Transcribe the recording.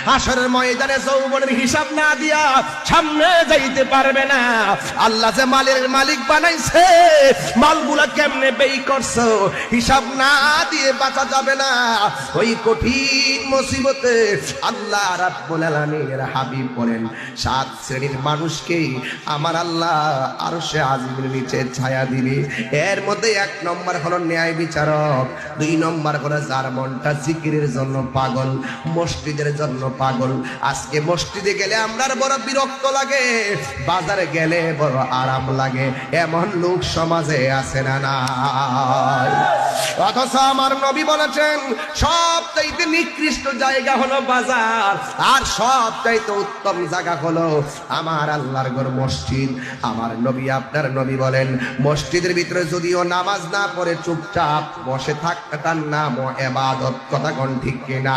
হাসরের ময়দানে যৌবনের হিসাব না দিয়া সামনে যাইতে পারবে না। আল্লাহ যে মালের মালিক বানাইছে, মালগুলা কেমনে ব্যয় করছো হিসাব না দিয়ে বাঁচা যাবে না। ওই কঠিন মুসিবতে আল্লাহ রাব্বুল আলামিনের হাবিব বলেন 7 শ্রেণীর মানুষকে আমার আল্লাহ আরশে আজিমের নিচে ছায়া দিবে। এর মধ্যে 1 নম্বর হলো ন্যায় বিচারক, 2 নম্বর হলো যার মনটা জিকিরের জন্য পাগল, মসজিদের জন্য পাগল। আজকে মসজিদে গেলে আমরার বড় বিরক্ত লাগে, বাজারে গেলে বড় আরাম লাগে, এমন লোক সমাজে আছে না নাই? অথচ আমার নবী বলেছেন সবচাইতে নিকৃষ্ট জায়গা হলো বাজার, আর সবচাইতে উত্তম জায়গা হলো আমার আল্লাহর ঘর মসজিদ। আমার নবী আপনার নবী বলেন মসজিদের ভিতরে যদিও নামাজ না পড়ে চুপচাপ বসে থাকতে তার নাম ইবাদত। কথা কোন ঠিক কিনা?